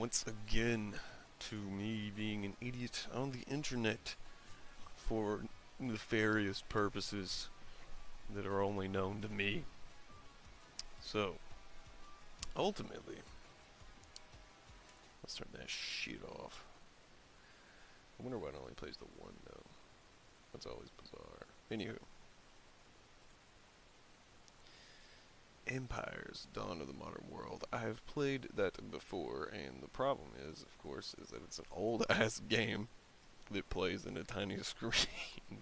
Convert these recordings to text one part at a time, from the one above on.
once again to me being an idiot on the internet for nefarious purposes that are only known to me. So, ultimately, let's turn that shit off. I wonder why it only plays the one though. That's always bizarre. Anywho. Empires, Dawn of the Modern World. I have played that before, and the problem is, of course, is that it's an old-ass game that plays in a tiny screen.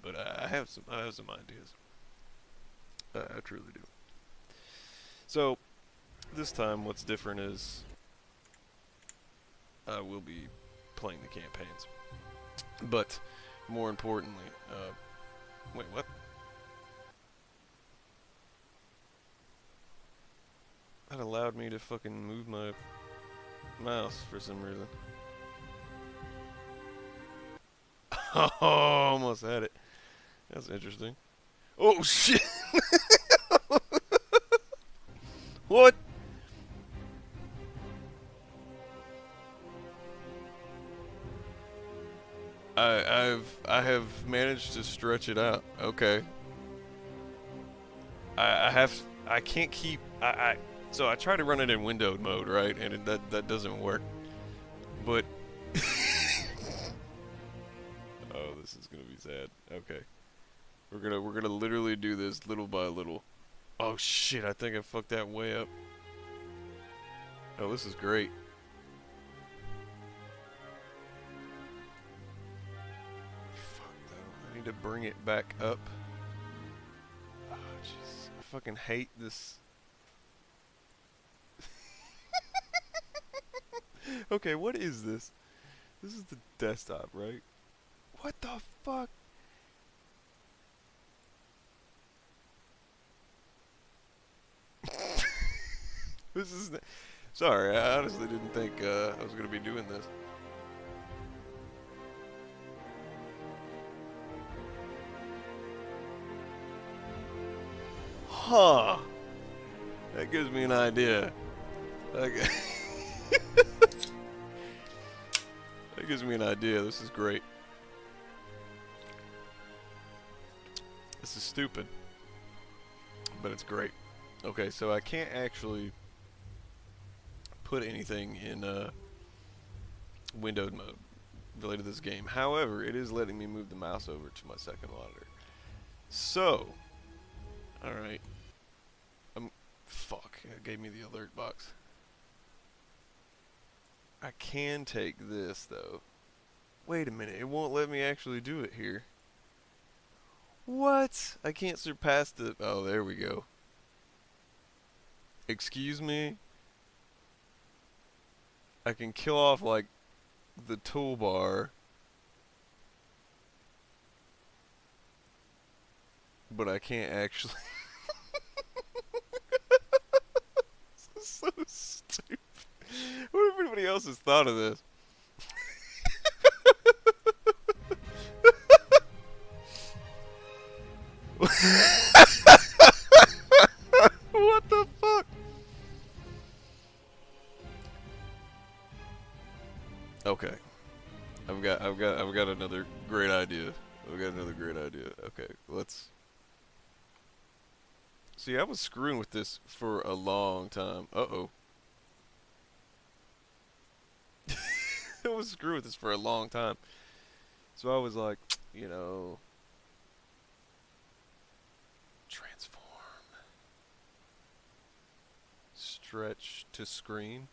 But I have some ideas. I truly do. So, this time, what's different is I will be playing the campaigns. But, more importantly, wait, what? That allowed me to fucking move my mouse for some reason. Oh, almost had it. That's interesting. Oh shit! What? I have managed to stretch it out. Okay. I can't keep so I try to run it in windowed mode, right? And that doesn't work. But oh, this is gonna be sad. Okay. We're gonna literally do this little by little. Oh shit, I think I fucked that way up. Oh, this is great. Fuck though. I need to bring it back up. Oh jeez. I fucking hate this. Okay, what is this? This is the desktop, right? What the fuck? This is... Sorry, I honestly didn't think I was going to be doing this. Huh. That gives me an idea. Okay. That gives me an idea. This is great. This is stupid. But it's great. Okay, so I can't actually put anything in windowed mode related to this game. However, it is letting me move the mouse over to my second monitor. So, alright. Fuck, it gave me the alert box. I can take this, though. Wait a minute, it won't let me actually do it here. What? I can't surpass the... Oh, there we go. Excuse me? I can kill off, like, the toolbar. But I can't actually... This is so stupid. What if anybody else has thought of this? What the fuck? Okay. I've got another great idea. I've got another great idea. Okay, let's... See, I was screwing with this for a long time. Uh-oh. I was screwing with this for a long time. So I was like, you know... Transform. Stretch to screen.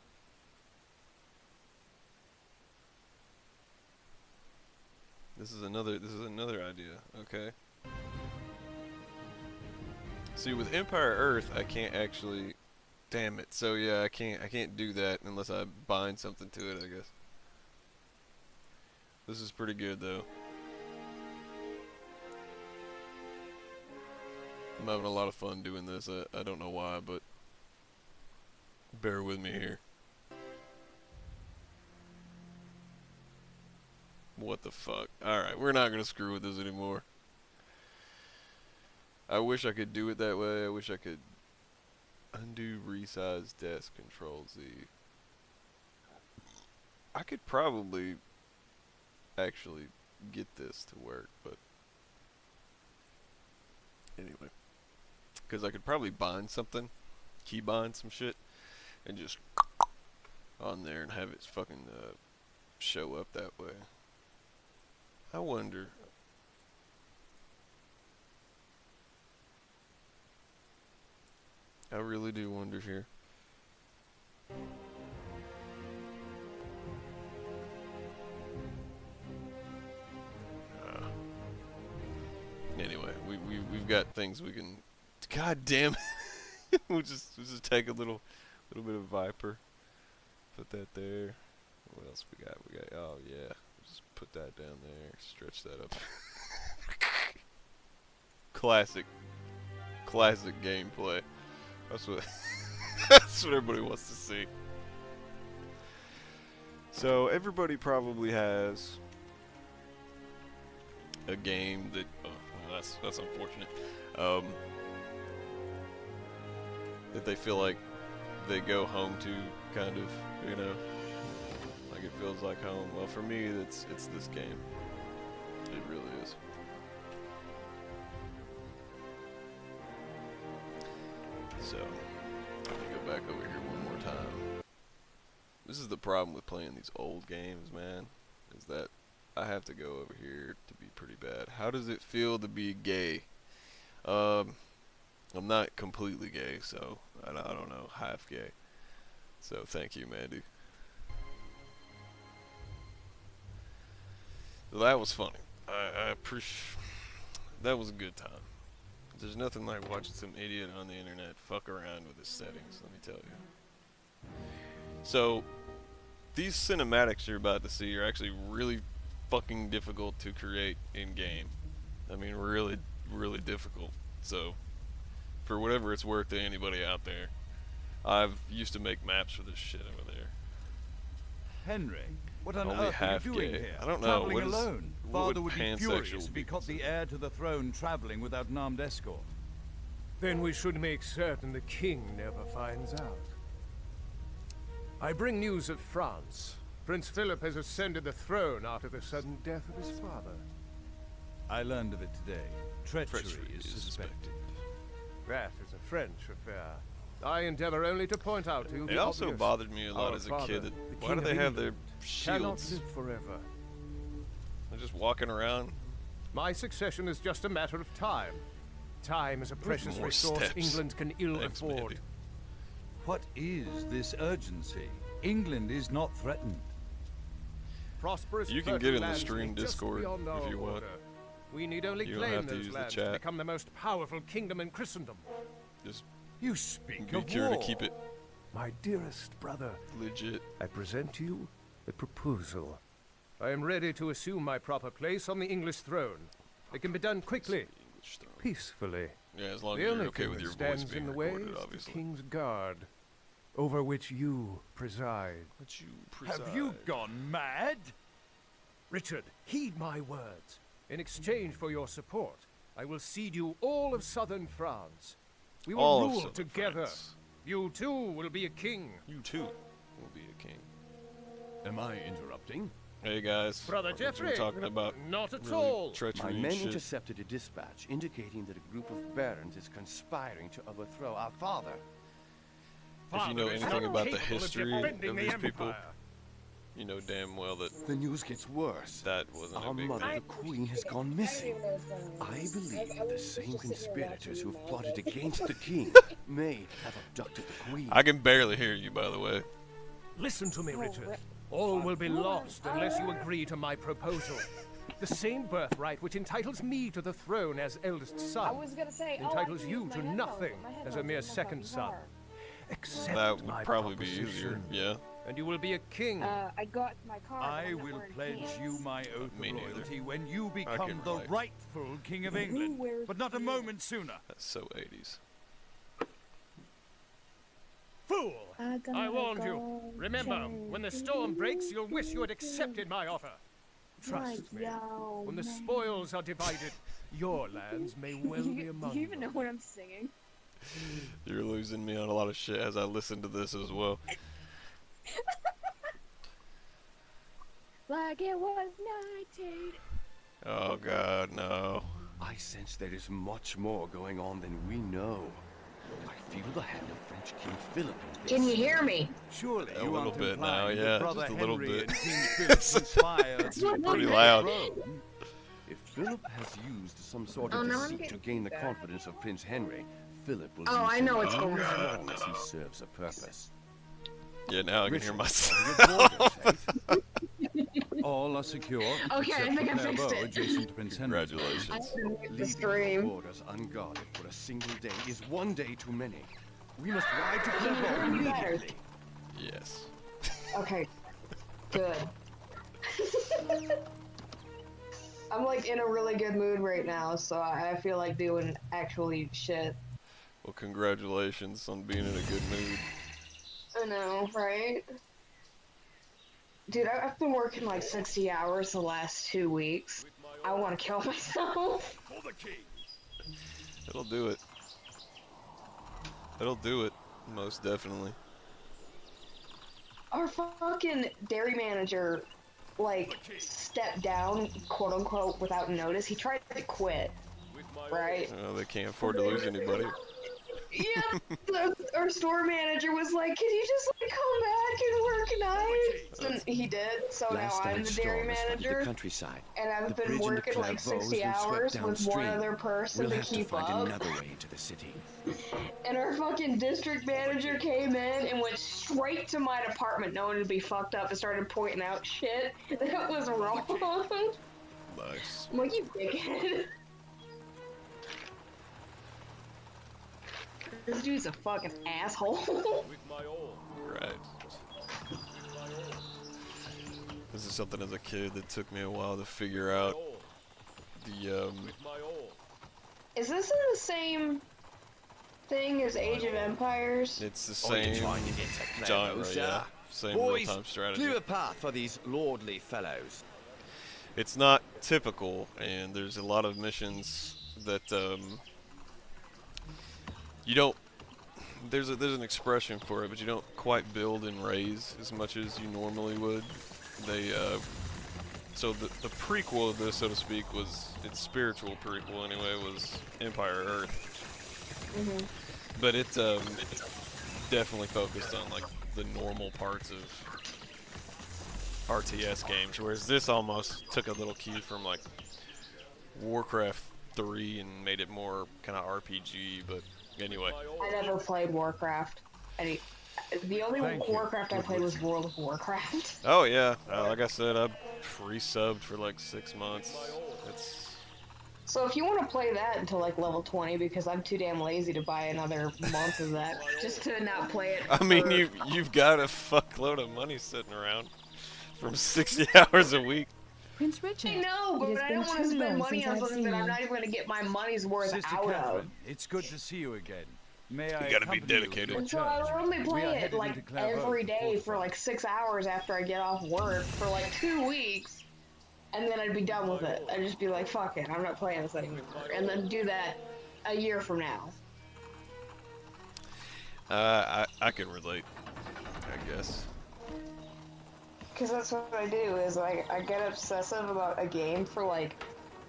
This is another idea, okay? See, with Empire Earth, I can't actually... Damn it. So yeah, I can't do that unless I bind something to it, I guess. This is pretty good, though. I'm having a lot of fun doing this. I don't know why, but... Bear with me here. What the fuck? Alright, we're not gonna screw with this anymore. I wish I could do it that way. I wish I could undo resize desk, control Z. I could probably actually get this to work, but anyway, because I could probably bind something, key bind some shit, and just on there and have it fucking show up that way. I wonder. I really do wonder here. Anyway, we've got things we can. God damn it! we'll just take a little bit of Viper. Put that there. What else we got? We got. Oh yeah. Just put that down there. Stretch that up. Classic gameplay. That's what that's what everybody wants to see. So everybody probably has a game that well, that's unfortunate. That they feel like they go home to, kind of, you know, like it feels like home. Well, for me, it's this game. It really is. So, let me go back over here one more time. This is the problem with playing these old games, man, is that I have to go over here to be pretty bad. How does it feel to be gay? I'm not completely gay, so I don't know, half gay. So thank you, Mandy. That was funny. I appreciate. That was a good time. There's nothing like watching some idiot on the internet fuck around with his settings, let me tell you. So, these cinematics you're about to see are actually really fucking difficult to create in game. I mean, really, really difficult. So, for whatever it's worth to anybody out there, I've used to make maps for this shit over there. Henry, what on Only earth half are you doing gay. here? I don't know. Traveling What is, alone. what Father would would be pansexual furious if be he caught the considered? heir to the throne traveling without an armed escort. Then we should make certain the king never finds out. I bring news of France. Prince Philip has ascended the throne after the sudden death of his father. I learned of it today. Treachery is suspected. suspected. That is a French affair. I endeavor only to point out to you It the also obvious. bothered me a lot Our as a father, kid. the Why King do they of have their England, cannot shields? live forever. They're just walking around. My succession is just a matter of time. Time is a precious more resource steps. England can ill Thanks, afford. Mandy. What is this urgency? England is not threatened. Prosperous You can fertile get in the lands stream lie just Discord beyond if our you want. border. We need only You don't claim have to those use the lands to chat. become the most powerful kingdom in Christendom. Just You speak be of sure war. to keep it My dearest brother, legit. I present to you a proposal. I am ready to assume my proper place on the English throne. It can be done quickly, English throne. peacefully. Yeah, as long The as you're only okay thing with that your voice stands being in the way recorded, is the obviously. King's Guard, over which you preside. But you preside. Have you gone mad? Richard, heed my words. In exchange for your support, I will cede you all of southern France. We will All of rule southern together. France. You too will be a king. You too will be a king. Am I interrupting? Hey guys, Brother we're Jeffrey, talking about not at really all. treachery My and men shit. intercepted a dispatch indicating that a group of barons is conspiring to overthrow our father. If you know Father is anything about the incapable of history defending of the these people, Empire. you know damn well that The news gets worse. that wasn't Our a big mother, thing. the queen, has gone missing. I believe that the same conspirators who have plotted against the king may have abducted the queen. I can barely hear you, by the way. Listen to me, Richard. All will be lost unless you agree to my proposal. The same birthright which entitles me to the throne as eldest I son was gonna say, entitles you to nothing as a mere second son. Accept That my would probably be easier. proposition, Yeah. and you will be a king. I got my car. I will pledge you my oath Me of neither. loyalty when you can become the relate. rightful king of England, wears but not a beard? moment sooner. That's so 80s. Fool! I warned you. Remember, when the storm breaks, you'll wish you had accepted my offer. Trust me. When the spoils are divided, your lands may well be among Do you even know them. what I'm singing? You're losing me on a lot of shit as I listen to this as well. like it was 19. Oh God, no. I sense there is much more going on than we know. I feel the hand of French King Philip in this. Can you hear me? Surely A you little aren't bit now, implying yeah, that Brother just a little Henry bit. and King Philip conspired It's to pretty take loud. the throne? If Philip has used some sort Oh, of no, I'm deceit to getting gain the feedback. confidence of Prince Henry, Philip will Oh, use I him know what's only going as on. long as he serves a purpose. Yeah, now I can hear Richard, myself. are your borders safe? All are secure, Okay, I except think I for fixed Clairvaux it. adjacent to Prince Henry. I Congratulations. have to mute the Leaving our stream. borders unguarded for a single day is one day too many. We must ride to Can you Clairvaux hear me better? immediately. Yes. Okay, good. I'm like in a really good mood right now, so I feel like doing actually shit. Well, congratulations on being in a good mood. I know, right? Dude, I've been working like 60 hours the last 2 weeks. I want to kill myself. For the king. It'll do it. It'll do it. Most definitely. Our fucking dairy manager, like, stepped down, quote unquote, without notice. He tried to quit, right? Well, they can't afford to lose anybody. Yeah, our store manager was like, "Can you just like come back and work nights?" And he did. So Last now I'm night's the dairy storm has flooded the manager, countryside. and I've The been bridge into working like Clairvaux has 60 been swept hours with one downstream. other person We'll to have to keep find up. another way into the city. And our fucking district manager came in and went straight to my department, knowing it'd be fucked up, and started pointing out shit that was wrong. Nice. I'm like, you dickhead. This dude's a fucking asshole. With my all. Right. This is something as a kid that took me a while to figure out. The With my all. Is this in the same thing as Age of Empires? it's the Oh, you're same trying to get to genre, Clairvaux, yeah. sir? Same Boys, real-time strategy. clear a path for these lordly fellows. It's not typical, and there's a lot of missions that you don't. There's an expression for it, but you don't quite build and raise as much as you normally would. They so the prequel of this, so to speak, was its spiritual prequel anyway, was Empire Earth. Mm-hmm. But it definitely focused on like the normal parts of RTS games, whereas this almost took a little cue from like Warcraft 3 and made it more kind of RPG. But anyway, I never played Warcraft. The only Thank you. Warcraft I played was World of Warcraft. oh yeah, like I said, I pre-subbed for like 6 months. It's So if you want to play that until like level 20, because I'm too damn lazy to buy another month of that, just to not play it. I mean, for- you've got a fuckload of money sitting around from 60 hours a week. Prince Richard. I know, it but has I been don't want to too spend long money since on I've something seen that I'm you. not even going to get my money's worth Sister out of. Catherine, it's good to see you again. May I gotta be accompany you to dedicated. your And so I would church? only We play are it headed like into Clairvaux every day before for like 6 hours after I get off work for like 2 weeks, and then I'd be done with it. I'd just be like, fuck it, I'm not playing this anymore. And then do that a year from now. I can relate, I guess. Because that's what I do, is I get obsessive about a game for like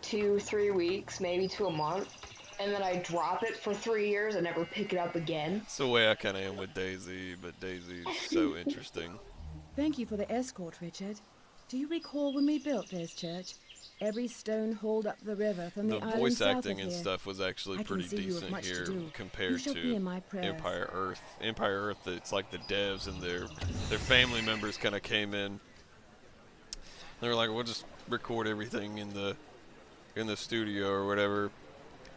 2-3 weeks, maybe to a month, and then I drop it for 3 years and never pick it up again. It's the way I kind of am with Daisy, but Daisy's so interesting. Thank you for the escort, Richard. Do you recall when we built this church? Every stone hauled up the river from the The island voice south acting of and here. stuff was actually I can pretty see you have decent much to here do. You compared shall be to in my prayers. Empire Earth. Empire Earth, it's like the devs and their family members kind of came in. They were like, "We'll just record everything in the studio or whatever,"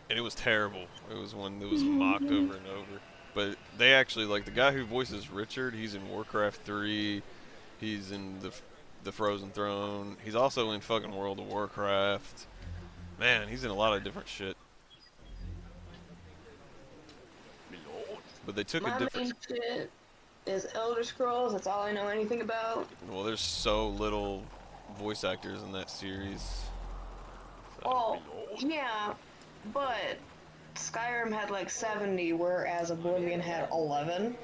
and it was terrible. It was one that was mocked over and over. But they actually, like, the guy who voices Richard, he's in Warcraft 3. He's in the Frozen Throne. He's also in fucking World of Warcraft. Man, he's in a lot of different shit. But they took a My different. main shit is Elder Scrolls, that's all I know anything about. Well, there's so little voice actors in that series. So. Well, yeah, but Skyrim had like 70, whereas Oblivion had 11.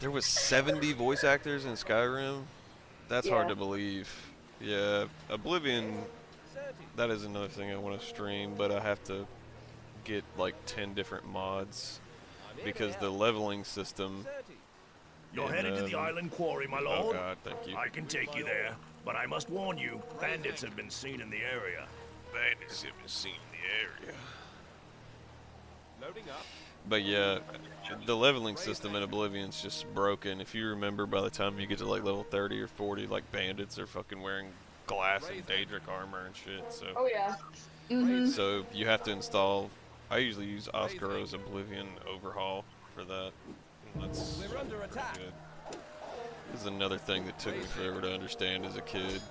There was 70 voice actors in Skyrim? That's hard Yeah. to believe. Yeah, Oblivion, that is another thing I want to stream, but I have to get like 10 different mods because the leveling system. You're headed to the island quarry, my Oh lord. god, thank you. I can take you there, but I must warn you, bandits have been seen in the area. Bandits have been seen in the area. Loading up. But yeah, the leveling system in Oblivion's just broken. If you remember, by the time you get to like level 30 or 40, like bandits are fucking wearing glass and Daedric armor and shit. So, Oh yeah. Mhm. so you have to install. I usually use Oscaro's Oblivion overhaul for that. And that's We're under attack. good. This is another thing that took me forever to understand as a kid.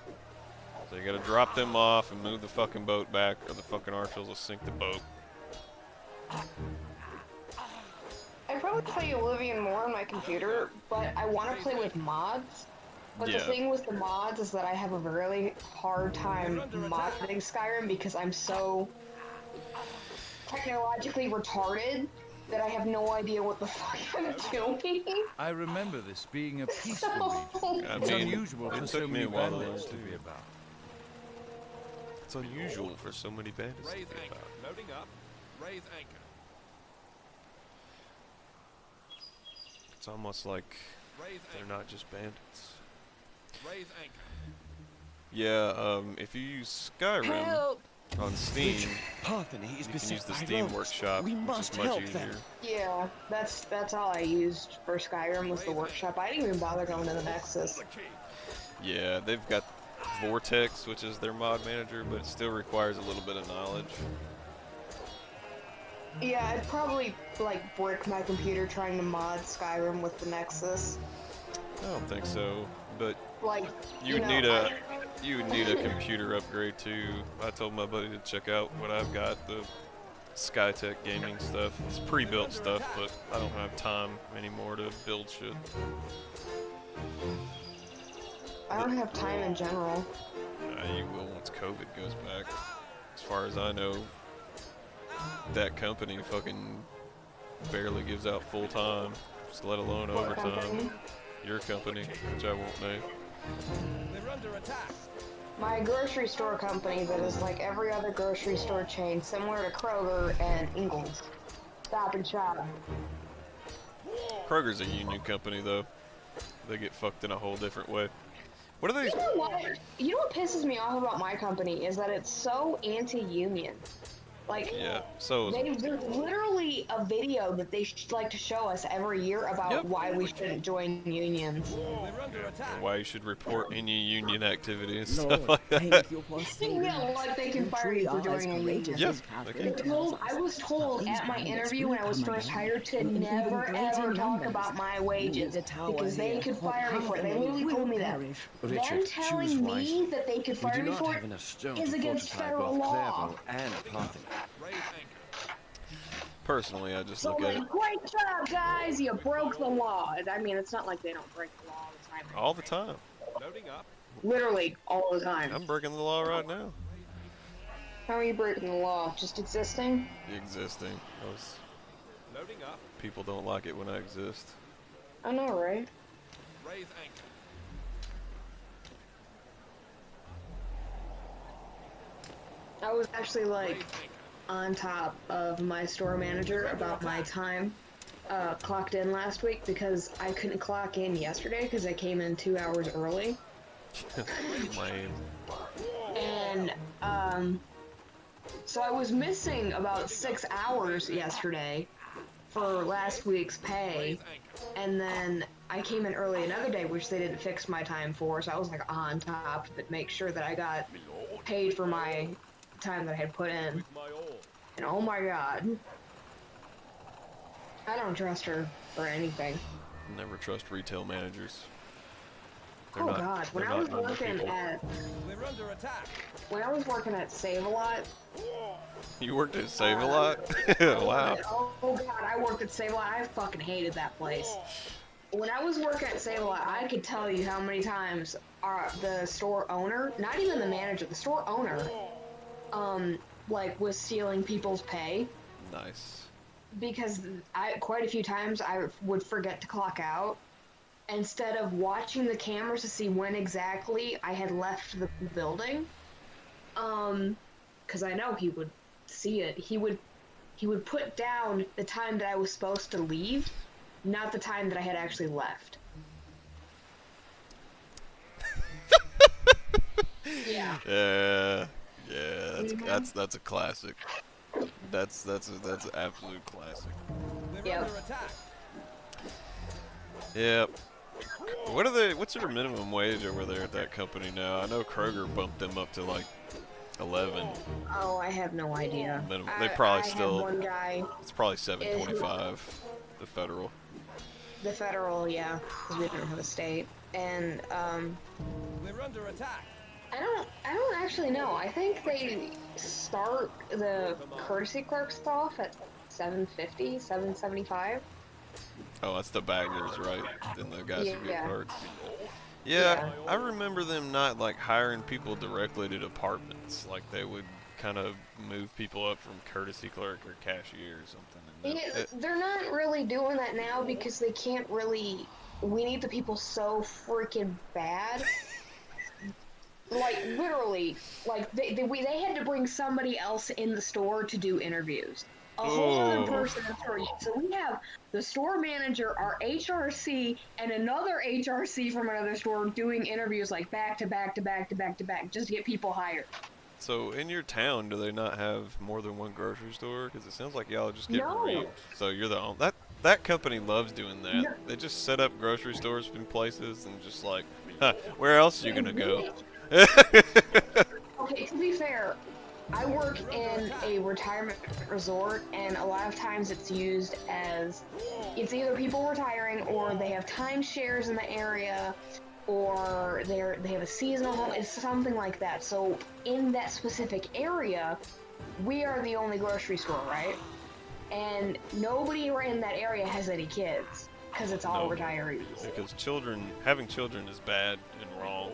So you gotta drop them off and move the fucking boat back, or the fucking archers will sink the boat. I probably play Oblivion more on my computer, but I want to play with mods. But the Yeah. thing with the mods is that I have a really hard time modding Skyrim because I'm so technologically retarded that I have no idea what the fuck I'm doing. I remember this being a peaceful region. I It's mean, unusual it for so took me many a while to bandits learn to too. be about. It's unusual for so many bandits to Raise be anchor. about. Loading up. Raise anchor. It's almost like Raise they're anchor. not just bandits. Raise anchor. Yeah, if you use Skyrim on Steam, Partheny is you can beset use the by Steam rogues. Workshop, We which must is much help easier. them. Yeah, that's all I used for Skyrim was the workshop. I didn't even bother going to the Nexus. The key. Yeah, they've got Vortex, which is their mod manager, but it still requires a little bit of knowledge. Yeah, I'd probably like brick my computer trying to mod Skyrim with the Nexus. I don't think so, but Like, you would know, need a computer upgrade too. I told my buddy to check out what I've got, the Skytech gaming stuff. It's pre-built stuff, but I don't have time anymore to build shit. I don't have time in general. You will once COVID goes back. As far as I know, that company fucking barely gives out full time, just let alone What overtime. company? Your company, which I won't name. We're under attack. My grocery store company that is like every other grocery store chain, similar to Kroger and Ingles. Stop and Shop. Kroger's a union company though. They get fucked in a whole different way. What are they? You know what? You know what pisses me off about my company is that it's so anti-union. Like, Yeah, so there's literally a video that they like to show us every year about Yep. why we shouldn't join unions. We're under attack. why you should report any union activity and stuff like that. Thank you for saving Yeah, us. like they can fire you for joining a union. Yep, okay. I was told at my interview when I was first hired to never ever talk about my wages because they could fire me for it. They literally told me that. Them Richard, choose telling me wisely. that they could We fire do me not for have it enough stone is to against fortify federal both law. Clairvaux and Partheny. Raise anchor. Personally, I just So look at it like, great job, guys! You broke the law. I mean, it's not like they don't break the law all the time. all the time. Loading up. Literally all the time. I'm breaking the law right now. How are you breaking the law? Just existing? Existing. Those Loading up. people don't like it when I exist. I know, right? Raise anchor. I was actually like Raise anchor. on top of my store manager about my time clocked in last week because I couldn't clock in yesterday because I came in 2 hours early. Lame. And so I was missing about 6 hours yesterday for last week's pay, Raise anchor. and then I came in early another day, which they didn't fix my time for, so I was like on top to make sure that I got paid for my time that I had put in. With my all. And oh my god, I don't trust her for anything. Never trust retail managers. Oh god, when they're I was not normal working people. at Save a Lot. You worked at Save a Lot? Wow. Oh god, I worked at Save a Lot. I fucking hated that place. When I was working at Save a Lot, I could tell you how many times the store owner, not even the manager, the store owner, like was stealing people's pay. Nice. Because quite a few times I would forget to clock out, instead of watching the cameras to see when exactly I had left the building, because I know he would see it. He would put down the time that I was supposed to leave, not the time that I had actually left. Yeah. Yeah, that's a classic. That's an absolute classic. Yep. Yep. What's their minimum wage over there at that company now? I know Kroger bumped them up to like 11. Oh, I have no idea. Minimum. They probably I still. have one guy. It's probably 7.25. The federal. The federal, yeah, because we don't have a state, and We're under attack. I don't actually know. I think they start the courtesy clerks off at 750, 775. Oh, that's the baggers, right? And the guys who get Yeah. parts. Yeah, I remember them not like hiring people directly to departments. Like they would kind of move people up from courtesy clerk or cashier or something. And Yeah, they're not really doing that now because they can't really. We need the people so freaking bad. Like literally, like they had to bring somebody else in the store to do interviews. A whole other person in the store. So we have the store manager, our HRC, and another HRC from another store doing interviews like back to back to back to back to back just to get people hired. So in your town, do they not have more than one grocery store? Because it sounds like y'all just get reamed. So you're the only. That company loves doing that. No. They just set up grocery stores in places and just like, huh, where else are you gonna go? Okay, to be fair, I work in a retirement resort, and a lot of times it's used as it's either people retiring or they have timeshares in the area, or they have a seasonal home. It's something like that. So in that specific area, we are the only grocery store, right? And nobody in that area has any kids because it's all retirees. Because having children is bad and wrong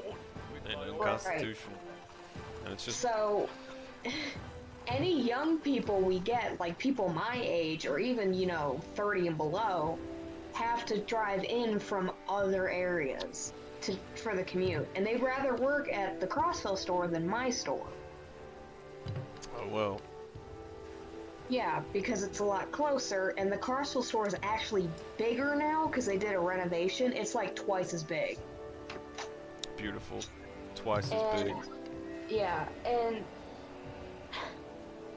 and unconstitutional. And it's just So any young people we get, like people my age or even 30 and below, have to drive in from other areas for the commute, and they'd rather work at the Crossville store than my store. oh well. Yeah, because it's a lot closer, and the Crossville store is actually bigger now because they did a renovation. It's like twice as big. Beautiful. Twice as big. Yeah, and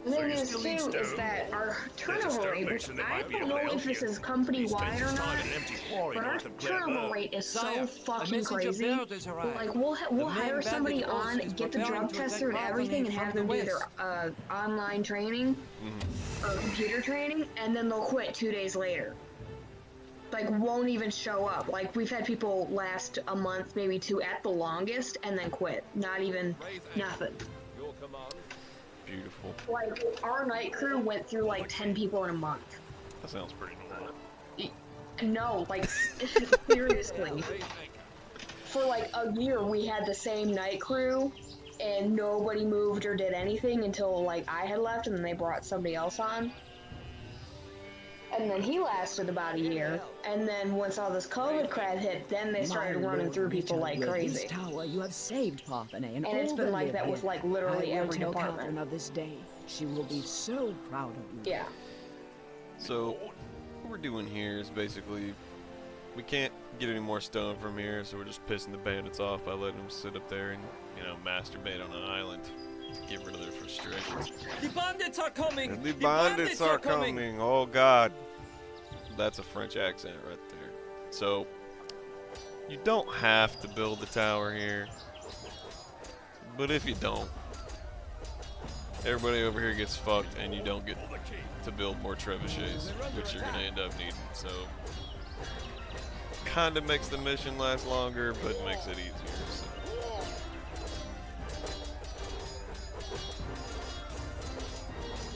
the So thing you is still too need is stone? that our There's a turnover stone rate, which mason that I might be don't able to know help if this you. is company Spends wide his or time not, in an empty quarry but our north of turnover Clairvaux. rate is so Sire, a fucking messenger crazy. bird has arrived. Like we'll The hire main somebody bandit on, force is get the preparing drug to tester and attack everything, and Bardonnay have from them the do their west. online training or computer training, and then they'll quit 2 days later. Like won't even show up. Like we've had people last a month, maybe two at the longest, and then quit. Not even nothing. Beautiful. Like our night crew went through like 10 people in a month. That sounds pretty normal. No, like seriously. For like a year, we had the same night crew, and nobody moved or did anything until like I had left, and then they brought somebody else on. And then he lasted about a year, and then once all this COVID crap hit, then they started running through people like With crazy. this tower, you have saved Parthenae and And it's all been that like live that with here. like literally I will every tell department. Catherine of this day. She will be so proud of you. Yeah. So, what we're doing here is basically, we can't get any more stone from here, so we're just pissing the bandits off by letting them sit up there and, masturbate on an island to get rid of their frustrations. The bandits are coming! And the bandits are coming! Oh god. That's a French accent right there. So, you don't have to build the tower here, but if you don't, everybody over here gets fucked and you don't get to build more trebuchets, which you're going to end up needing. So, kind of makes the mission last longer, but makes it easier. So.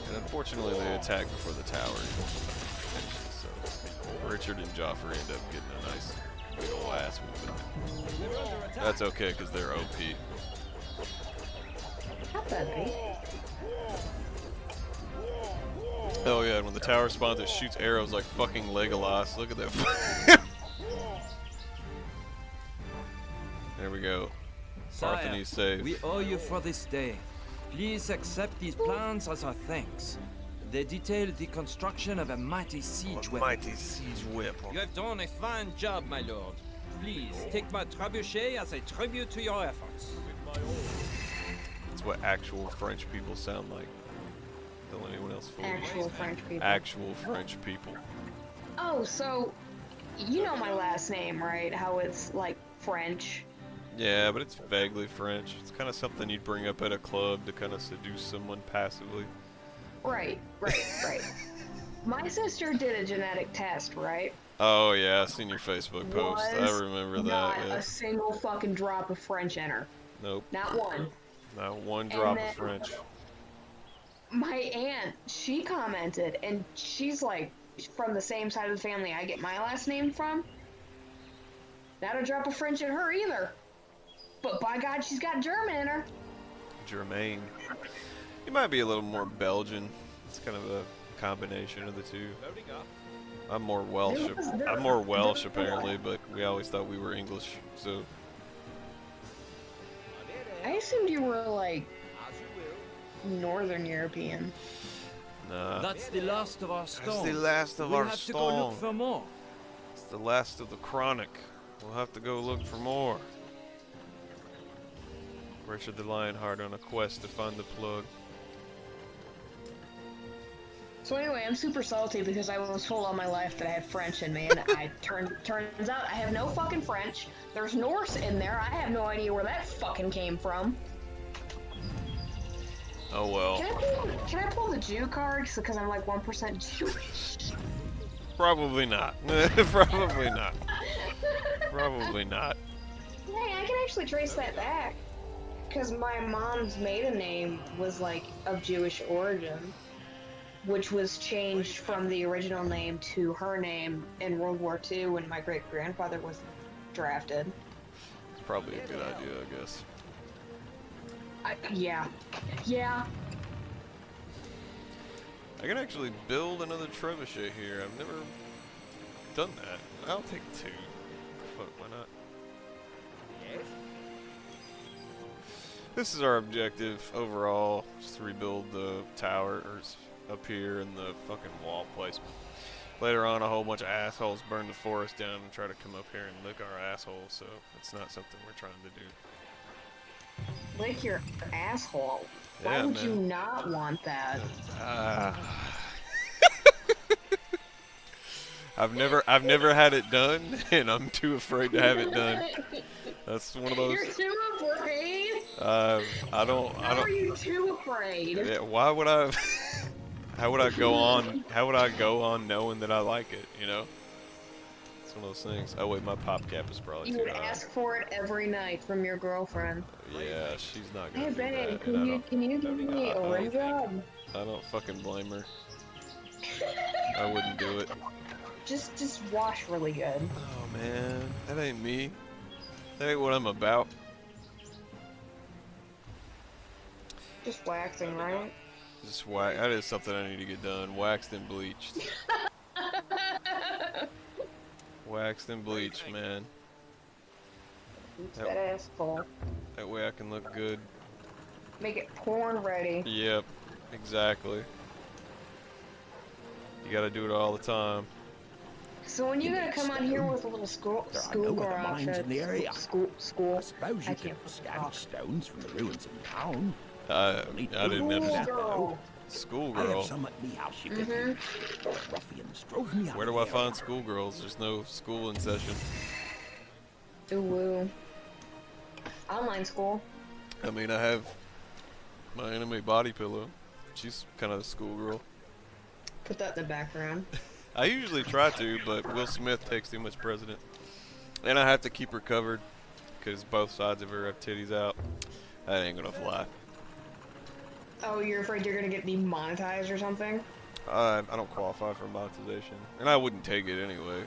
And unfortunately, they attack before the tower finishes. So, Richard and Joffrey end up getting a nice big ol' ass whooping. That's okay, because they're OP. Not bad, right? Oh yeah, and when the tower spawns, it shoots arrows like fucking Legolas. Look at that. There we go. Sire, Partheny's saved. we owe you for this day. Please accept these plans as our thanks. They detail the construction of a mighty siege weapon. Mighty siege weapon. You have done a fine job, my lord. Please take my trebuchet as a tribute to your efforts. That's what actual French people sound like. Don't anyone else fool me. Actual French people. Actual French people. Oh, so you know my last name, right? How it's like French. Yeah, but it's vaguely French. It's kind of something you'd bring up at a club to kind of seduce someone passively. Right. My sister did a genetic test, right? Oh yeah, I seen your Facebook post. I remember that. Not Yeah. a single fucking drop of French in her. Nope. Not one. Not one drop of French. My aunt, she commented, and she's like from the same side of the family I get my last name from. Not a drop of French in her either. But by God, she's got German in her. Germain. You might be a little more Belgian. It's kind of a combination of the two. I'm more Welsh. I'm more Welsh apparently, but we always thought we were English. So I assumed you were like Northern European. nah. That's the last of our storm. That's the last of we'll our have to go storm. look for more. It's the last of the chronic. We'll have to go look for more. Richard the Lionheart on a quest to find the plug. So anyway, I'm super salty because I was told all my life that I had French in me, and turns out I have no fucking French. There's Norse in there. I have no idea where that fucking came from. Oh well. Can I pull the Jew card because I'm like 1% Jewish? Probably not. Probably not. Probably not. Hey, I can actually trace that back. Because my mom's maiden name was like of Jewish origin, which was changed from the original name to her name in World War II when my great-grandfather was drafted. It's probably a good idea, I guess. Yeah. I can actually build another trebuchet here. I've never done that. I'll take two. Fuck, why not? This is our objective overall, just to rebuild the towers up here and the fucking wall placement. Later on, a whole bunch of assholes burn the forest down and try to come up here and lick our assholes, so it's not something we're trying to do. Lick your asshole. Why Yeah, would man. you not want that? I've never had it done, and I'm too afraid to have it done. That's one of those. You're too afraid? I don't. How are you too afraid? Yeah, why would I? How would I go on? How would I go on knowing that I like it? You know. It's one of those things. Oh wait, my pop cap is probably You too would high. ask for it every night from your girlfriend. Yeah, she's not Hey gonna do babe, that. can and you give me a rim job? I don't fucking blame her. I wouldn't do it. Just wash really good. Oh man, that ain't me. That ain't what I'm about. Just waxing, right? Just wax. That is something I need to get done. Waxed and bleached. Waxed and bleached, man. Oops, that ass full. That way I can look good. Make it porn ready. Yep, exactly. You gotta do it all the time. So when you gonna come on here with a little schoolgirl outfit? School. I suppose you I can can't scavenge stones from the ruins of the town. I didn't understand. Schoolgirl. I have Schoolgirl. some at me house you can. Ruffians drove me out. Where do I find schoolgirls? There's no school in session. Ooh woo. Online school. I mean, I have my anime body pillow. She's kind of a schoolgirl. Put that in the background. I usually try to, but Will Smith takes too much precedent. And I have to keep her covered, because both sides of her have titties out. That ain't gonna fly. Oh, you're afraid you're gonna get demonetized or something? I don't qualify for monetization. And I wouldn't take it anyway.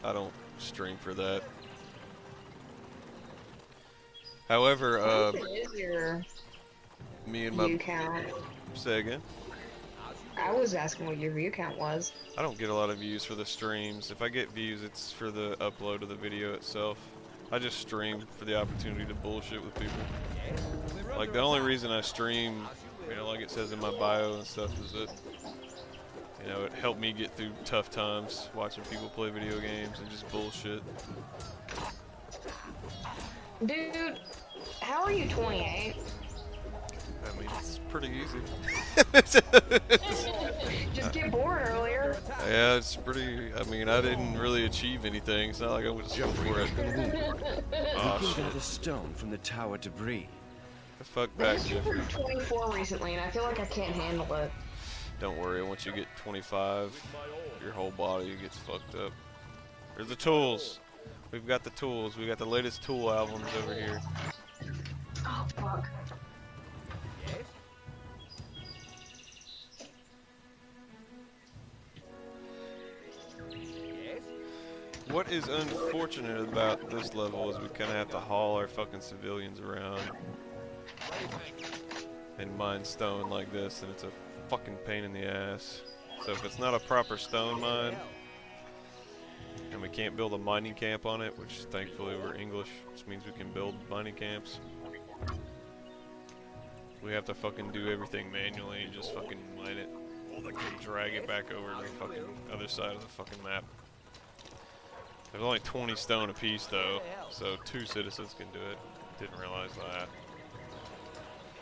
I don't stream for that. However, What is your me and view my... count? Say again? I was asking what your view count was. I don't get a lot of views for the streams. If I get views, it's for the upload of the video itself. I just stream for the opportunity to bullshit with people. Like, the only reason I stream, you know, like it says in my bio and stuff, is that, you know, it helped me get through tough times watching people play video games and just bullshit. Dude, how are you 28? I mean, it's pretty easy. Just get bored earlier. Yeah, it's pretty. I mean, I didn't really achieve anything. It's not like I was just for it. Oh, You shit. got a stone from the tower debris. The fuck I back, just Jeffrey. turned 24 recently, and I feel like I can't handle it. Don't worry, once you get 25, your whole body gets fucked up. There's the tools. We've got the tools. We got the latest Tool albums over here. Oh, fuck. What is unfortunate about this level is we kind of have to haul our fucking civilians around and mine stone like this, and it's a fucking pain in the ass. So if it's not a proper stone mine, and we can't build a mining camp on it, which thankfully we're English, which means we can build mining camps, we have to fucking do everything manually and just fucking mine it and drag it back over to the fucking other side of the fucking map. There's only 20 stone apiece though, so 2 citizens can do it. Didn't realize that.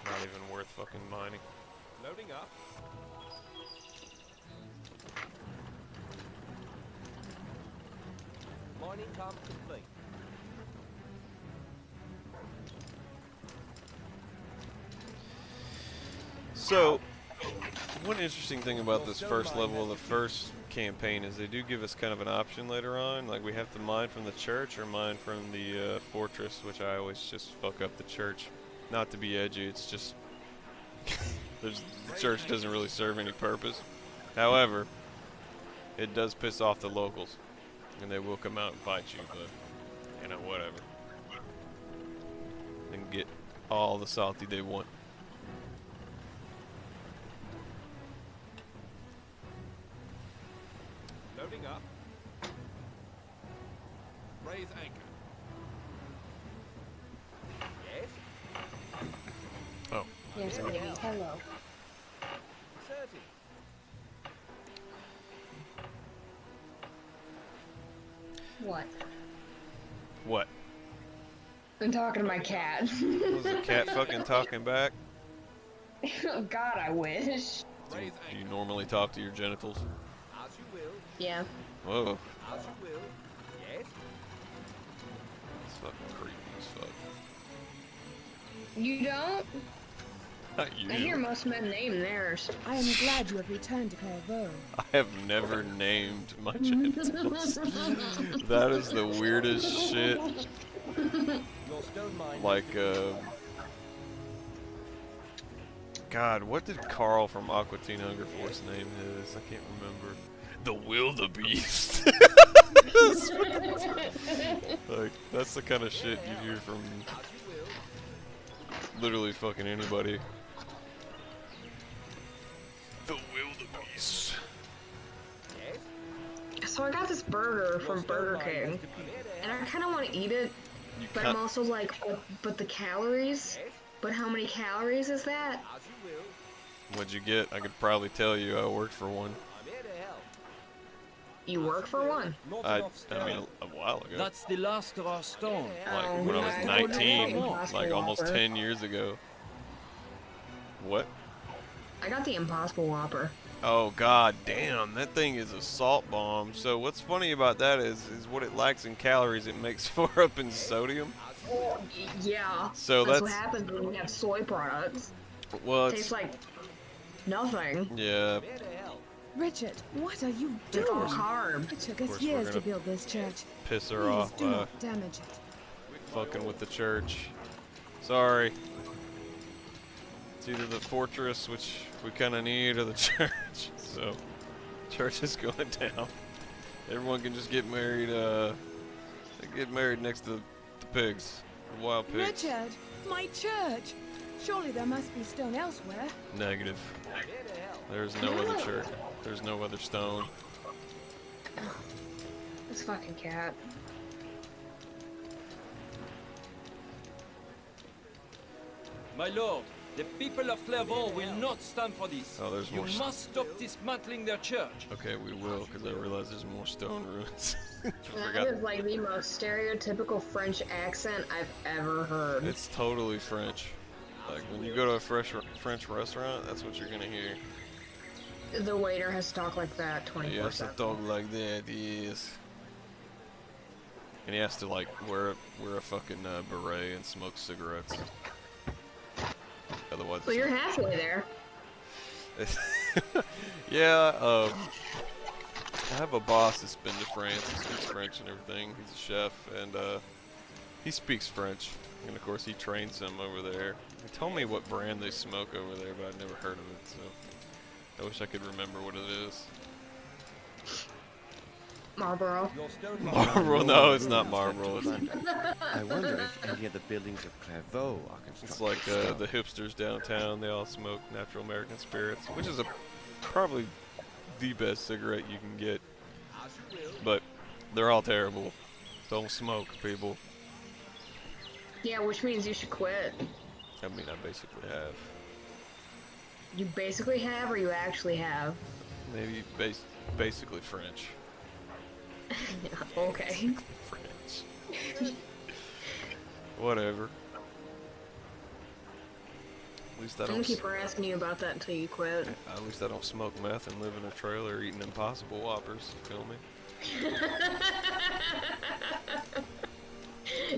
Not even worth fucking mining. Loading up. Mining camp complete. So, one interesting thing about this first level of the first campaign is they do give us kind of an option later on. Like, we have to mine from the church or mine from the fortress, which I always just fuck up the church. Not to be edgy, it's just the church doesn't really serve any purpose. However, it does piss off the locals, and they will come out and fight you, but, you know, whatever. They can get all the salty they want. Loading up. Raise anchor. Yes? Oh. Yes, baby. Hello. 30. What? What? I'm talking to my cat. Was the cat fucking talking back? Oh, God, I wish. Do you normally talk to your genitals? As you will. Yeah. Whoa. As you will. Yes? It's fucking creepy as fuck. You don't? Not I hear you. most men name theirs. I am glad you have returned to Clairvaux. I have never named my genitals. That is the weirdest shit. Your stone mine. Like, God, what did Carl from Aqua Teen Hunger Force name his? I can't remember. The Wildebeest. Like, that's the kind of shit you hear from literally fucking anybody. The Wildebeest. So I got this burger from Burger King, and I kind of want to eat it, You but I'm also like, but the calories? But how many calories is that? As you will. What'd you get? I could probably tell you. I worked for one. I'm here to help. You work for one? Not I enough stone. mean, a while ago. That's the last of our stone. Like Oh, when I was yeah. 19, Impossible like almost Whopper. 10 years ago. What? I got the Impossible Whopper. Oh god damn, that thing is a salt bomb. So what's funny about that is what it lacks in calories, it makes for up in sodium. Yeah. So that's what that's- happens when you have soy products. Well, Tastes it's like nothing. yeah. I'm here to help. Richard, what are you It's all doing? carb. It took Of us course we're years to gonna build this church. Piss her Please off do by not damage it. fucking with the church. Sorry. It's either the fortress, which we kind of need, or the church. So, church is going down. Everyone can just get married. Get married next to the pigs, the wild pigs. Richard, my church. Surely there must be stone elsewhere. Negative. I'm here to help. There's no other church. There's no other stone. This fucking cat. My lord, the people of Clairvaux will not stand for this. Oh, there's You more. must stop dismantling their church. Okay, we will, because I realize there's more stone ruins. I That forgot. is like the most stereotypical French accent I've ever heard. It's totally French. Like, when you go to a French restaurant, that's what you're gonna hear. The waiter has to talk like that 24/7. He has to talk like that, yes. And he has to, like, wear a fucking beret and smoke cigarettes. Otherwise, So you're halfway there. yeah, I have a boss that's been to France. He speaks French and everything. He's a chef, and he speaks French. And of course, he trains them over there. He told me what brand they smoke over there, but I've never heard of it, so I wish I could remember what it is. Marlboro. Marlboro? No, it's not Marlboro. I wonder if any of the buildings of Clairvaux are constructed. It's like the hipsters downtown. They all smoke natural American spirits, which is probably the best cigarette you can get. But they're all terrible. Don't smoke, people. Yeah, which means you should quit. I mean, I basically have. You basically have, or you actually have? Maybe basically French. Okay. French. Whatever. At least I I'm don't. gonna keep asking you about that until you quit. At least I don't smoke meth and live in a trailer eating Impossible Whoppers. You feel me?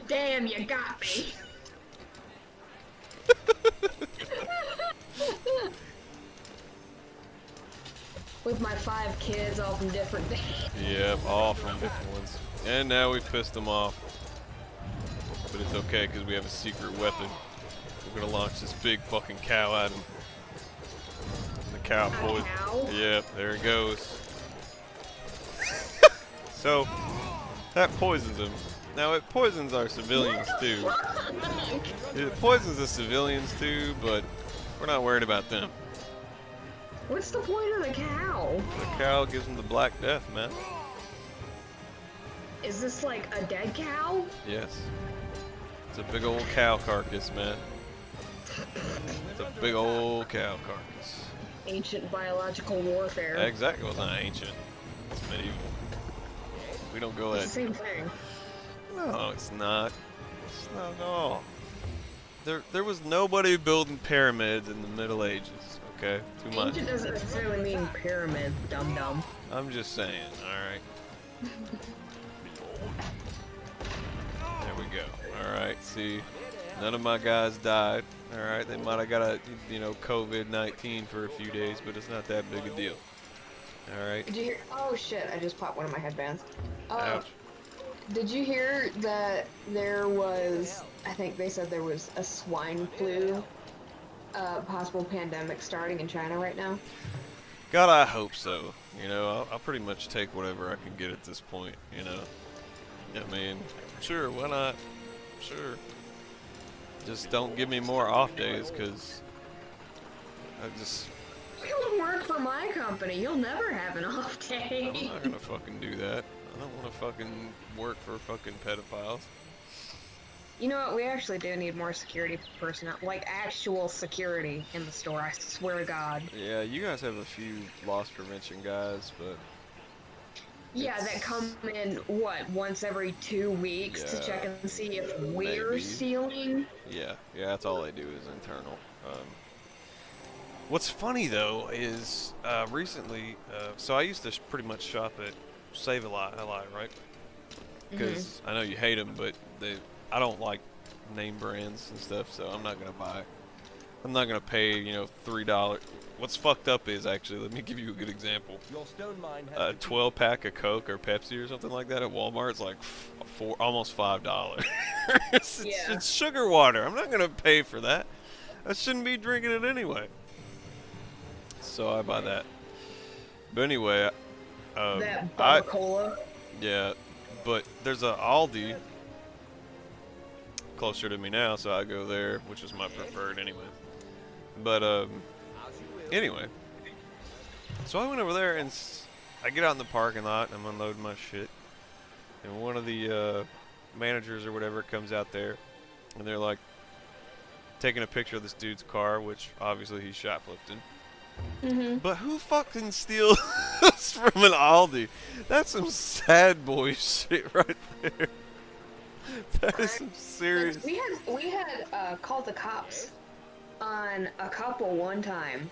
Damn, you got me. With my 5 kids, all from different days. Yep, all from different ones. And now we've pissed them off. But it's okay, because we have a secret weapon. We're gonna launch this big fucking cow at him. The cow poison. Yep, there it goes. So, that poisons him. Now, it poisons our civilians, too. It poisons the civilians, too, but we're not worried about them. What's the point of the cow? The cow gives them the Black Death, man. Is this like a dead cow? Yes. It's a big old cow carcass, man. It's a big old cow carcass. Ancient biological warfare. Exactly. Well, it's not ancient. It's medieval. We don't go It's that. the same thing. No, it's not. It's not at all. There was nobody building pyramids in the Middle Ages. Okay, too much. Ancient doesn't necessarily mean pyramid, dum-dum. I'm just saying. All right. There we go. All right. See, none of my guys died. All right. They might have got a COVID-19 for a few days, but it's not that big a deal. All right. Did you hear? Oh shit! I just popped one of my headbands. Ouch. Did you hear that there was? I think they said there was a swine flu, possible pandemic starting in China right now. God, I hope so. You know, I'll pretty much take whatever I can get at this point. You know. I mean, sure, why not? Sure. Just don't give me more off days, cause I just. You work for my company. You'll never have an off day. I'm not gonna fucking do that. I don't wanna fucking work for fucking pedophiles. You know what? We actually do need more security personnel, like actual security in the store. I swear to God. Yeah, you guys have a few loss prevention guys, but Yeah, that come in what once every 2 weeks to check and see if we're Maybe. stealing. yeah, that's all they do is internal. What's funny though is recently, so I used to pretty much shop at Save-A-Lot, right? Because I know you hate them, but I don't like name brands and stuff, so I'm not gonna buy. I'm not gonna pay, $3. What's fucked up is actually, let me give you a good example. A 12-pack of Coke or Pepsi or something like that at Walmart is like almost $5. It's sugar water. I'm not gonna pay for that. I shouldn't be drinking it anyway. So I buy that. But anyway, That Bubba Cola. yeah, but there's a Aldi closer to me now, so I go there, which is my preferred anyway. But anyway, so I went over there and I get out in the parking lot and I'm unloading my shit, and one of the managers or whatever comes out there, and they're like, taking a picture of this dude's car, which obviously he's shoplifting. Mm-hmm. But who fucking steals from an Aldi? That's some sad boy shit right there. That is some serious. We had called the cops on a couple one time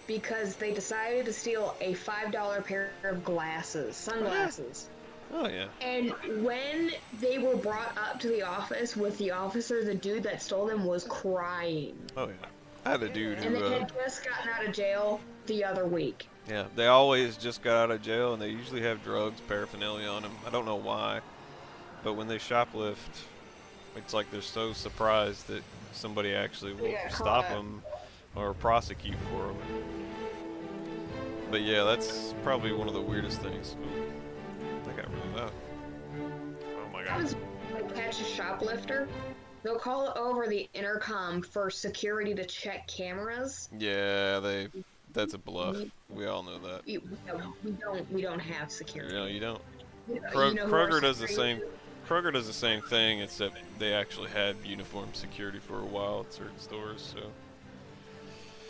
because they decided to steal a $5 pair of glasses, sunglasses. Oh yeah. And when they were brought up to the office with the officer, the dude that stole them was crying. Oh yeah. I had a dude And who. they had just gotten out of jail the other week. Yeah, they always just got out of jail, and they usually have drugs, paraphernalia on them. I don't know why, but when they shoplift, it's like they're so surprised that somebody actually will stop them or prosecute for them. But yeah, that's probably one of the weirdest things. Ooh, that got really loud. Oh my god. Like catch a shoplifter, they'll call over the intercom for security to check cameras. Yeah, that's a bluff. We all know that. We don't have security. No, you don't. You know who our Kroger does the security same. is? Kroger does the same thing, except they actually had uniformed security for a while at certain stores. So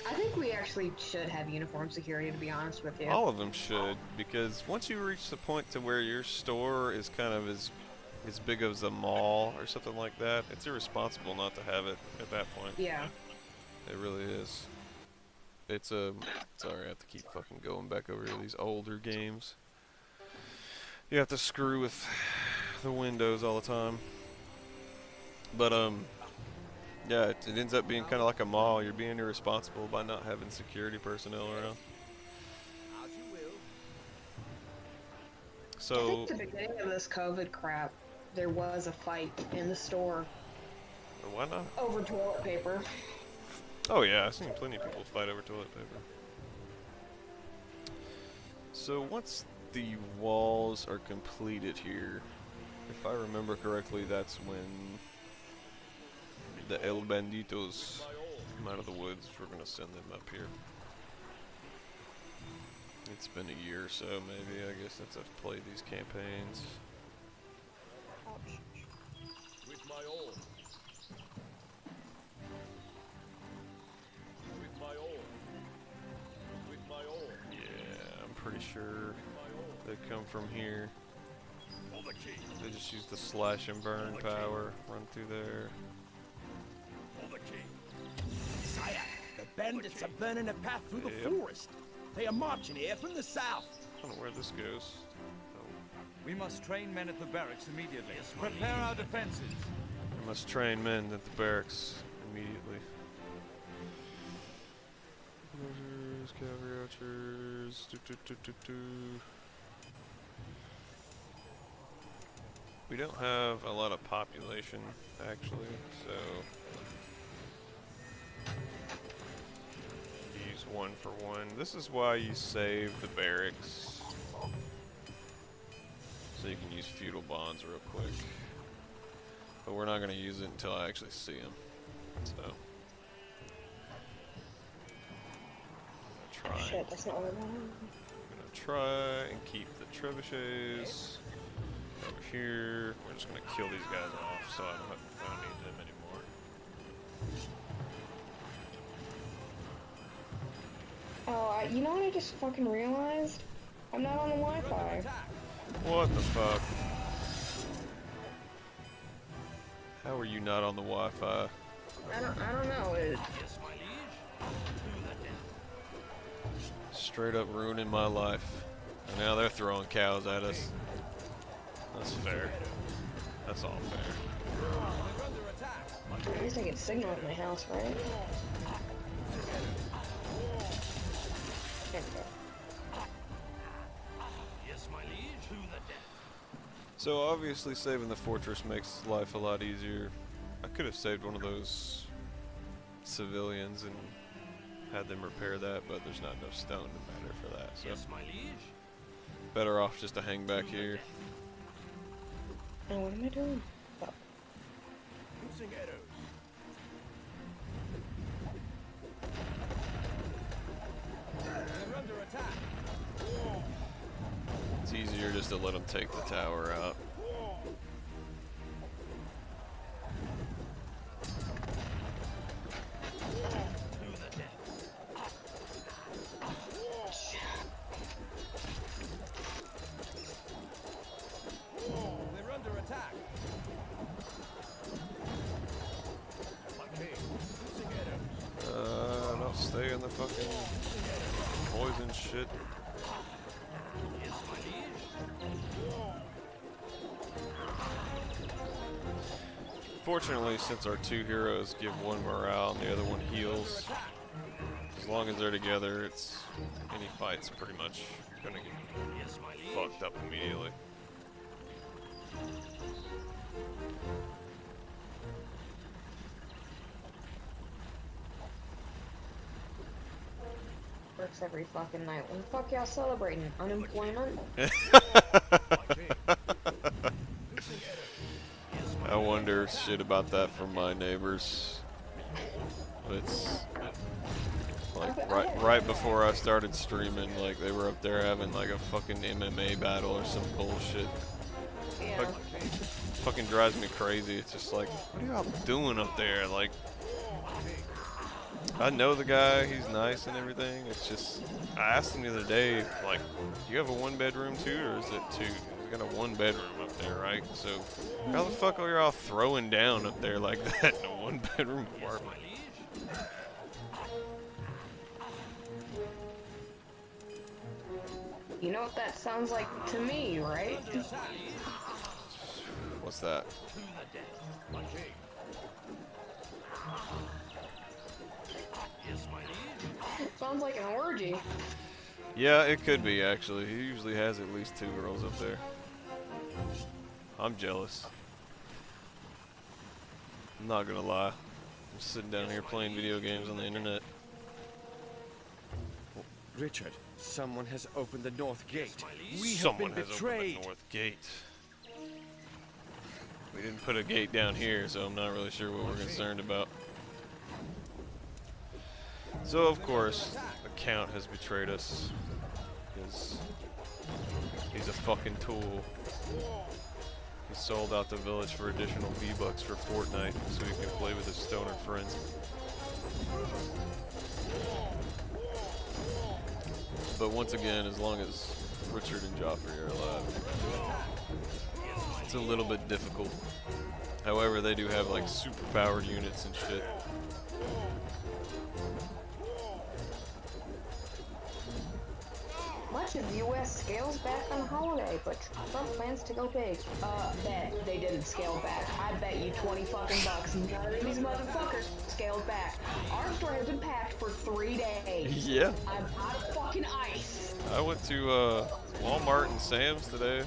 I think we actually should have uniform security, to be honest with you. all of them should, because once you reach the point to where your store is kind of as big as a mall or something like that, it's irresponsible not to have it at that point. Yeah. It really is. It's sorry, I have to keep fucking going back over to these older games. You have to screw with the windows all the time. But yeah, it ends up being kind of like a mall. You're being irresponsible by not having security personnel around. I So think at the beginning of this COVID crap, there was a fight in the store why not? over toilet paper. Oh yeah, I've seen plenty of people fight over toilet paper. So once the walls are completed here, if I remember correctly, that's when the El Banditos come out of the woods. We're gonna send them up here. It's been a year or so, maybe, I guess, since I've played these campaigns. With my all. With my all. With my all. Yeah, I'm pretty sure they come from here. For the king. They just use the slash and burn power, run through there. For the king. Sire, the bandits are burning a path through the Yep. forest. They are marching here from the south. I don't know where this goes. Oh. We must train men at the barracks immediately. Prepare our defenses. We must train men at the barracks immediately. Archers, cavalry archers. We don't have a lot of population, actually, so use 1 for 1. This is why you save the barracks, so you can use feudal bonds real quick. But we're not going to use it until I actually see them. So try. Shit, that's not what I wanted. I'm gonna try and keep the trebuchets over here. We're just gonna kill these guys off, so I don't need them anymore. Oh, you know what I just fucking realized? I'm not on the Wi-Fi. What the fuck? How are you not on the Wi-Fi? I don't know. Straight up ruining my life. And now they're throwing cows at us. That's fair. That's all fair. At least I get signal at my house, right? There we go. Yes, my liege. To the death. So obviously saving the fortress makes life a lot easier. I could have saved one of those civilians and had them repair that, but there's not enough stone to matter for that. So Yes, my liege. better off just to hang back here. And what am I doing? Oh. Using arrows. They're under attack. It's easier just to let them take the tower out. fucking poison shit. Fortunately, since our two heroes give one morale and the other one heals, as long as they're together, any fight's pretty much gonna get fucked up immediately. Works every fucking night. When the fuck y'all celebrating? Unemployment? I wonder shit about that from my neighbors. It's like right before I started streaming, like they were up there having like a fucking MMA battle or some bullshit. Yeah. Like, fucking drives me crazy. It's just like, what are y'all doing up there? Like, I know the guy, he's nice and everything. It's just, I asked him the other day, like, do you have a one-bedroom too, or is it two? We got a one-bedroom up there, right? So, how the fuck are y'all throwing down up there like that in a one-bedroom apartment? You know what that sounds like to me, right? What's that? Sounds like an orgy. Yeah, it could be actually. He usually has at least 2 girls up there. I'm jealous. I'm not gonna lie. I'm sitting down here playing video games on the internet. Richard, someone has opened the north gate. We have Someone been has betrayed. opened the north gate. We didn't put a gate down here, so I'm not really sure what we're concerned about. So of course, the Count has betrayed us. Because he's a fucking tool. He sold out the village for additional V-Bucks for Fortnite so he can play with his stoner friends. But once again, as long as Richard and Joffrey are alive, it's a little bit difficult. However, they do have like super powered units and shit. Much of the U.S. scales back on holiday, but Trump plans to go big. Bet they didn't scale back. I bet you 20 fucking bucks none of these motherfuckers scaled back. Our store has been packed for 3 days. Yeah. I'm out of fucking ice. I went to Walmart and Sam's today.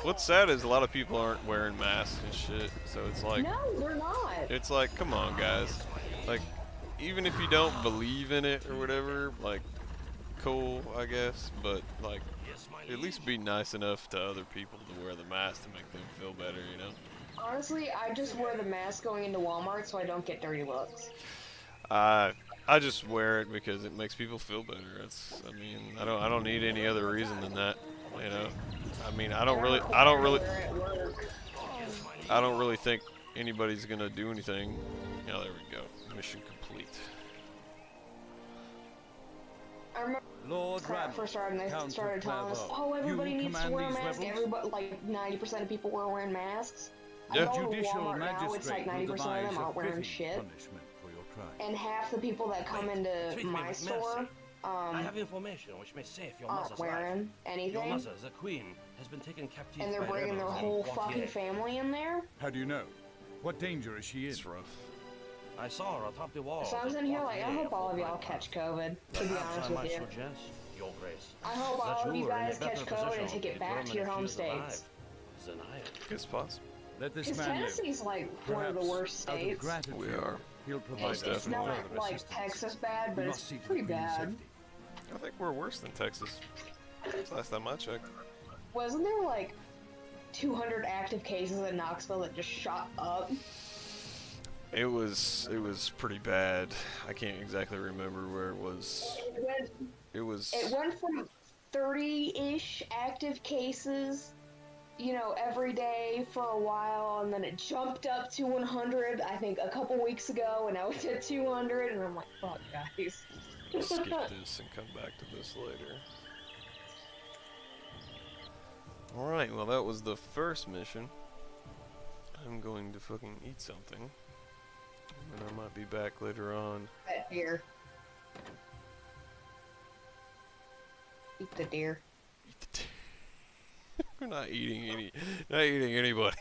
What's sad is a lot of people aren't wearing masks and shit, so it's like... No, they're not. It's like, come on, guys. Like, even if you don't believe in it or whatever, like, cool, I guess, but, like, at least be nice enough to other people to wear the mask to make them feel better, you know? Honestly, I just wear the mask going into Walmart so I don't get dirty looks. I just wear it because it makes people feel better. I mean, I don't need any other reason than that, you know? I mean, I don't really think anybody's gonna do anything. Yeah, there we go. Mission complete. I remember Lord when I first started, and they started telling us, oh, everybody needs to wear a mask. Everybody, like 90% of people were wearing masks. Yeah. I go to Walmart now, it's like 90% of them aren't wearing shit. And half the people that come into my store I have information which may save your aren't mother's wearing life. anything. Your mother, the queen, has been taken captive And they're by bringing their rebels whole in fucking Poitiers. family in there. How do you know? What danger is she in? It's rough. I saw her atop the wall. So I was in here like, I hope all of y'all catch COVID, to be honest with you. Your Grace, I hope that all of you are in a guys catch better COVID and position take it to back to your home permanently alive states. than I am. It's possible. Let this Because man live. Tennessee's like one of the worst Out of states. gratitude, We are. He'll provide It's definitely. not further like assistance. Texas bad, but We it's must see to the pretty Queen's bad. safety. I think we're worse than Texas. Last time I checked. Wasn't there like 200 active cases in Knoxville that just shot up? It was pretty bad. I can't exactly remember where it was. It went from 30-ish active cases, you know, every day for a while, and then it jumped up to 100, I think, a couple weeks ago, and now it's at 200, and I'm like, fuck, guys. Skip this and come back to this later. Alright, well that was the first mission. I'm going to fucking eat something. And I might be back later on. That beer. Eat the deer. We're not eating anybody.